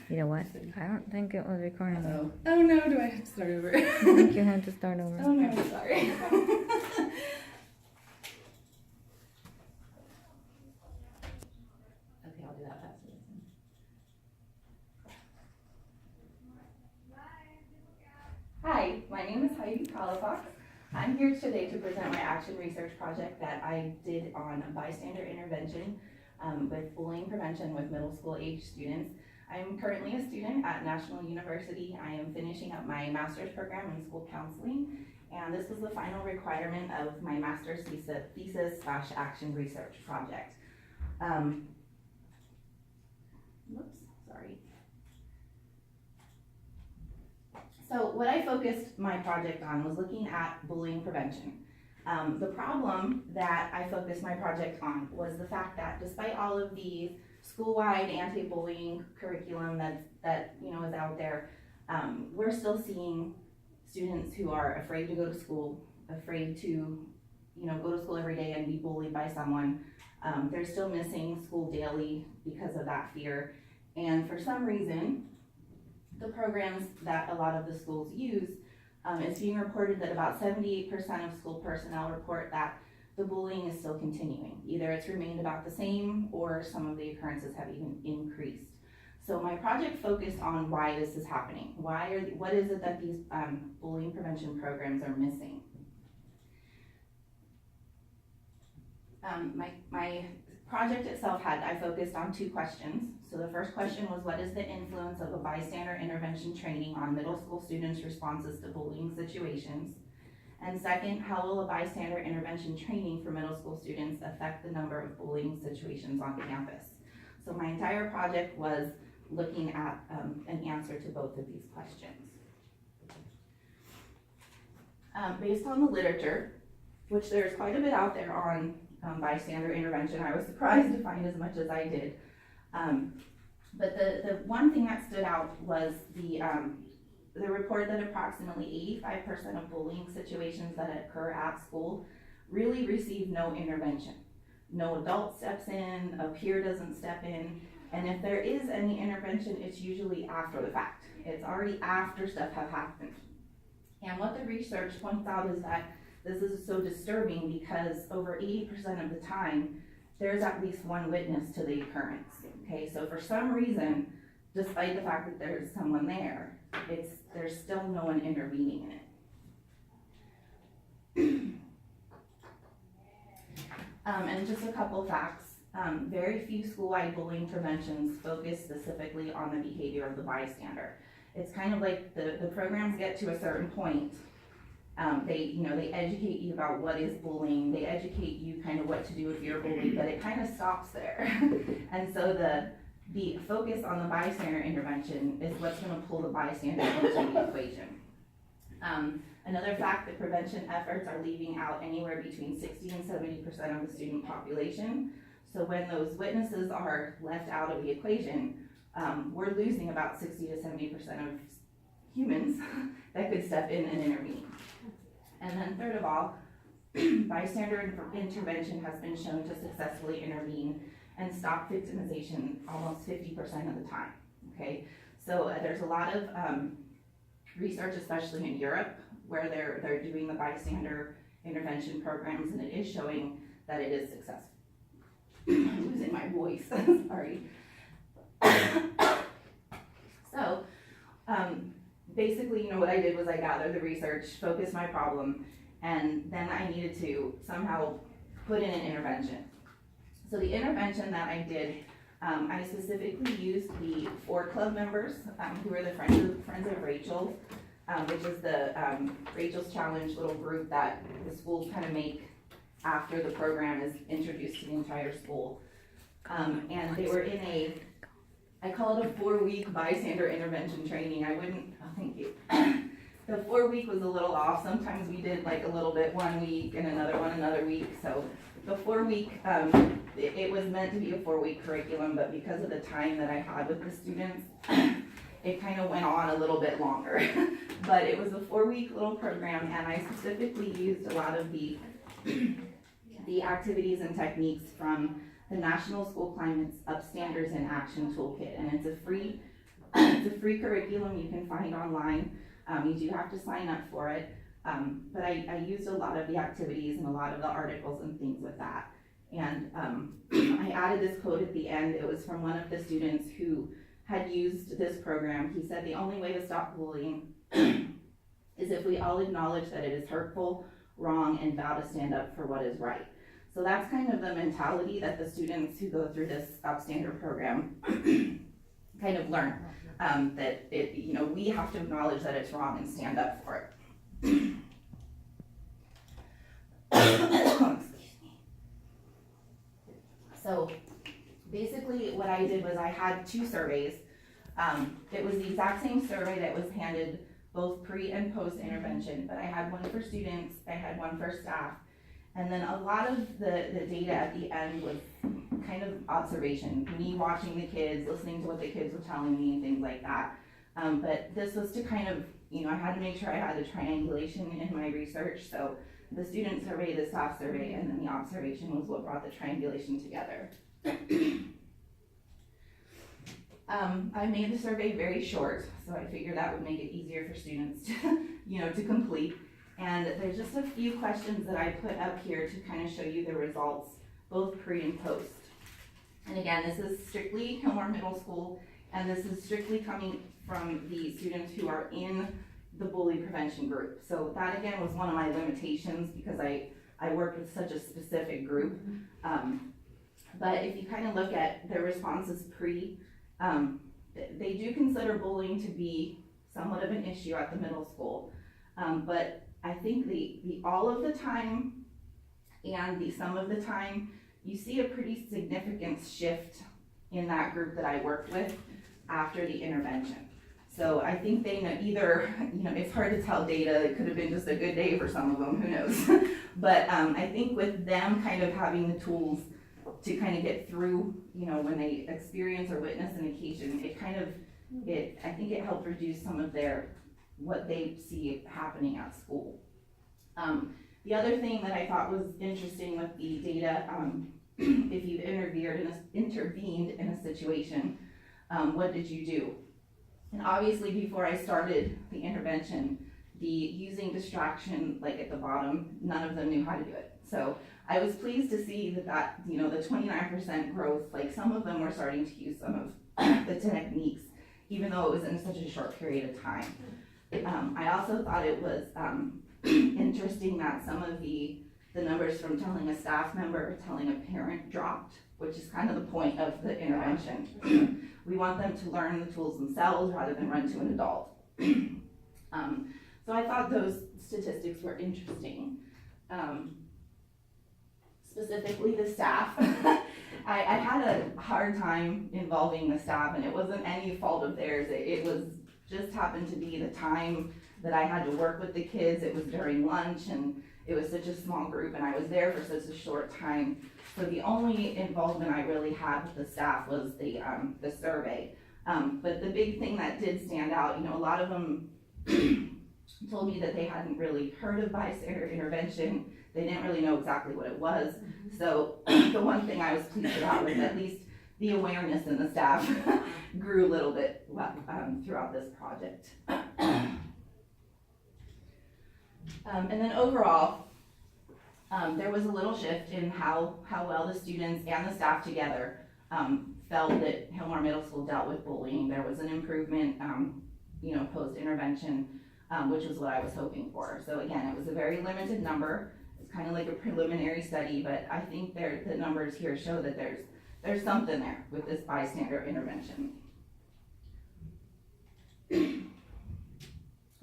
You know what? I don't think it was recording. Oh. Oh no, do I have to start over? I think you had to start over. Oh no, sorry. Okay, I'll do that faster. Hi, my name is Heidi Palafox. I'm here today to present my action research project that I did on bystander intervention with bullying prevention with middle school age students. I'm currently a student at National University. I am finishing up my master's program in school counseling, and this was the final requirement of my master's thesis/action research project. Whoops, sorry. So what I focused my project on was looking at bullying prevention. The problem that I focused my project on was the fact that despite all of these school-wide anti-bullying curriculum that is out there, we're still seeing students who are afraid to go to school, afraid to go to school every day and be bullied by someone. They're still missing school daily because of that fear, and for some reason the programs that a lot of the schools use, it's being reported that about 78% of school personnel report that the bullying is still continuing. Either it's remained about the same or some of the occurrences have even increased. So my project focused on why this is happening. What is it that these bullying prevention programs are missing? My project itself I focused on two questions. So the first question was, what is the influence of a bystander intervention training on middle school students' responses to bullying situations? And second, how will a bystander intervention training for middle school students affect the number of bullying situations on campus? So my entire project was looking at an answer to both of these questions. Based on the literature, which there's quite a bit out there on bystander intervention, I was surprised to find as much as I did. But the one thing that stood out was the report that approximately 85% of bullying situations that occur at school really receive no intervention. No adult steps in, a peer doesn't step in, and if there is any intervention, it's usually after the fact. It's already after stuff have happened. And what the research points out is that this is so disturbing because over 80% of the time, there's at least one witness to the occurrence. Okay, so for some reason, despite the fact that there's someone there, there's still no one intervening in it. And just a couple facts. Very few school-wide bullying preventions focus specifically on the behavior of the bystander. It's kind of like the programs get to a certain point. They educate you about what is bullying. They educate you kind of what to do if you're bullied, but it kind of stops there. And so the focus on the bystander intervention is what's going to pull the bystander into the equation. Another fact that prevention efforts are leaving out anywhere between 60 and 70% of the student population. So when those witnesses are left out of the equation, we're losing about 60 to 70% of humans that could step in and intervene. And then third of all, bystander intervention has been shown to successfully intervene and stop victimization almost 50% of the time, okay? So there's a lot of research, especially in Europe, where they're doing the bystander intervention programs, and it is showing that it is successful. I'm losing my voice, sorry. So, basically, what I did was I gathered the research, focused my problem, and then I needed to somehow put in an intervention. So the intervention that I did, I specifically used the 4 club members who are the Friends of Rachel, which is the Rachel's Challenge little group that the schools kind of make after the program is introduced to the entire school. And they were in I call it a 4-week bystander intervention training. Thank you. The 4-week was a little off. Sometimes we did like a little bit one week and another one another week. So the 4-week, it was meant to be a 4-week curriculum, but because of the time that I had with the students, it kind of went on a little bit longer. But it was a 4-week little program, and I specifically used a lot of the activities and techniques from the National School Climate's Upstanders in Action Toolkit, and it's a free It's a free curriculum you can find online. You do have to sign up for it. But I used a lot of the activities and a lot of the articles and things with that. And I added this quote at the end. It was from one of the students who had used this program. He said, "The only way to stop bullying is if we all acknowledge that it is hurtful, wrong, and vow to stand up for what is right." So that's kind of the mentality that the students who go through this Bystander program kind of learn, that we have to acknowledge that it's wrong and stand up for it. Excuse me. So basically what I did was I had 2 surveys. It was the exact same survey that was handed both pre and post intervention, but I had one for students, I had one for staff, and then a lot of the data at the end was kind of observation, me watching the kids, listening to what the kids were telling me and things like that. But this was to kind of, I had to make sure I had a triangulation in my research, so the student survey, the staff survey, and then the observation was what brought the triangulation together. I made the survey very short, so I figured that would make it easier for students to, to complete. And there's just a few questions that I put up here to kind of show you the results, both pre and post. And again, this is strictly Hillmore Middle School, and this is strictly coming from the students who are in the bully prevention group. So that again was one of my limitations because I worked with such a specific group. But if you kind of look at their responses pre, they do consider bullying to be somewhat of an issue at the middle school. But I think the all of the time and the some of the time, you see a pretty significant shift in that group that I worked with after the intervention. So I think they know either, it's hard to tell data, it could have been just a good day for some of them, who knows. But I think with them kind of having the tools to kind of get through, when they experience or witness an occasion, I think it helped reduce some of what they see happening at school. The other thing that I thought was interesting with the data, if you've intervened in a situation, what did you do? And obviously before I started the intervention, the using distraction, like at the bottom, none of them knew how to do it. So I was pleased to see that the 29% growth, like some of them were starting to use some of the techniques, even though it was in such a short period of time. I also thought it was interesting that some of the numbers from telling a staff member or telling a parent dropped, which is kind of the point of the intervention. We want them to learn the tools themselves rather than run to an adult. So I thought those statistics were interesting. Specifically the staff. I had a hard time involving the staff, and it wasn't any fault of theirs. It was just happened to be the time that I had to work with the kids. It was during lunch, and it was such a small group, and I was there for such a short time. So the only involvement I really had with the staff was the survey. But the big thing that did stand out, a lot of them told me that they hadn't really heard of Bystander-intervention. They didn't really know exactly what it was. So the one thing I was pleased about was at least the awareness in the staff grew a little bit throughout this project. And then overall, there was a little shift in how well the students and the staff together felt that Hillmore Middle School dealt with bullying. There was an improvement, post-intervention, which was what I was hoping for. So again, it was a very limited number. It's kind of like a preliminary study, but I think the numbers here show that there's something there with this bystander intervention.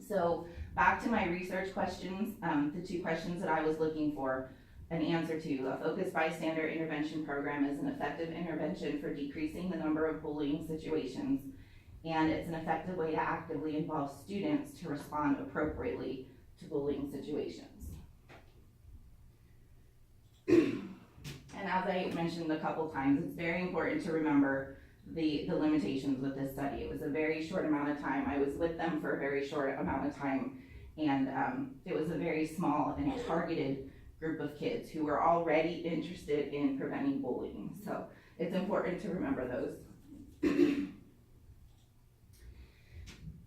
So back to my research questions, the 2 questions that I was looking for an answer to. A focused bystander intervention program is an effective intervention for decreasing the number of bullying situations, and it's an effective way to actively involve students to respond appropriately to bullying situations. And as I mentioned a couple times, it's very important to remember the limitations with this study. It was a very short amount of time. I was with them for a very short amount of time, and it was a very small and targeted group of kids who were already interested in preventing bullying. So it's important to remember those.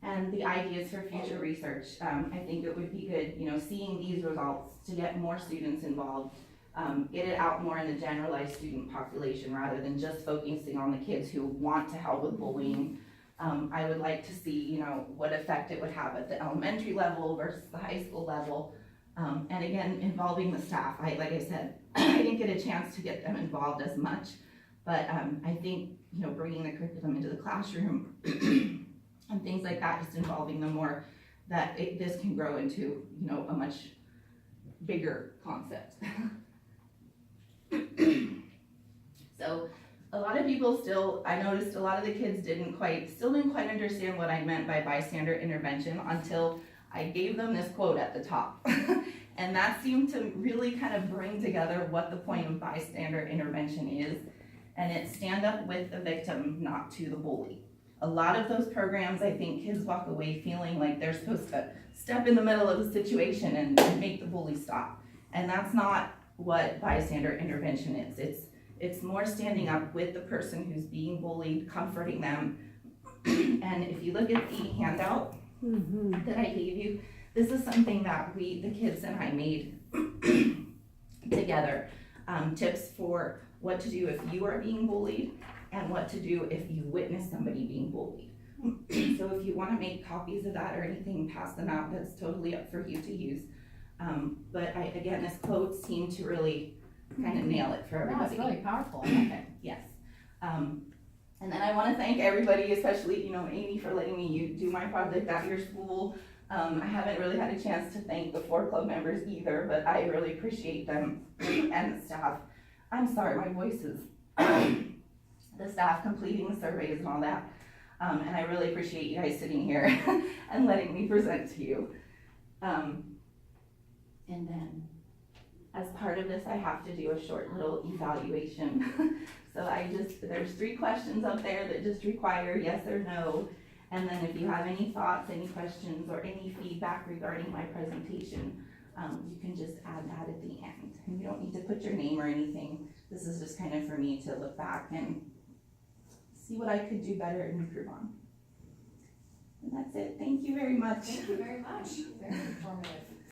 and the ideas for future research. I think it would be good, seeing these results to get more students involved, get it out more in the generalized student population rather than just focusing on the kids who want to help with bullying. I would like to see, what effect it would have at the elementary level versus the high school level. And again, involving the staff. Like I said, I didn't get a chance to get them involved as much, but I think, bringing the curriculum into the classroom and things like that, just involving them more, that this can grow into, a much bigger concept. So a lot of people I noticed a lot of the kids still didn't quite understand what I meant by bystander intervention until I gave them this quote at the top. And that seemed to really kind of bring together what the point of bystander intervention is. And it's stand up with the victim, not to the bully. A lot of those programs, I think kids walk away feeling like they're supposed to step in the middle of the situation and make the bully stop. And that's not what bystander intervention is. It's more standing up with the person who's being bullied, comforting them. And if you look at the handout that I gave you, this is something that the kids and I made together. Tips for what to do if you are being bullied and what to do if you witness somebody being bullied. So if you want to make copies of that or anything, pass them out. That's totally up for you to use. But again, this quote seemed to really kind of nail it for everybody. Yeah, it's really powerful. I like it. Yes. And then I want to thank everybody, especially, Amy, for letting me do my project at your school. I haven't really had a chance to thank the 4 club members either, but I really appreciate them and the staff. I'm sorry, my voice is the staff completing the surveys and all that. And I really appreciate you guys sitting here and letting me present to you. And then as part of this, I have to do a short little evaluation. So there's 3 questions up there that just require yes or no. And then if you have any thoughts, any questions, or any feedback regarding my presentation, you can just add that at the end. And you don't need to put your name or anything. This is just kind of for me to look back and see what I could do better and improve on. And that's it. Thank you very much. Thank you very much. Very informative.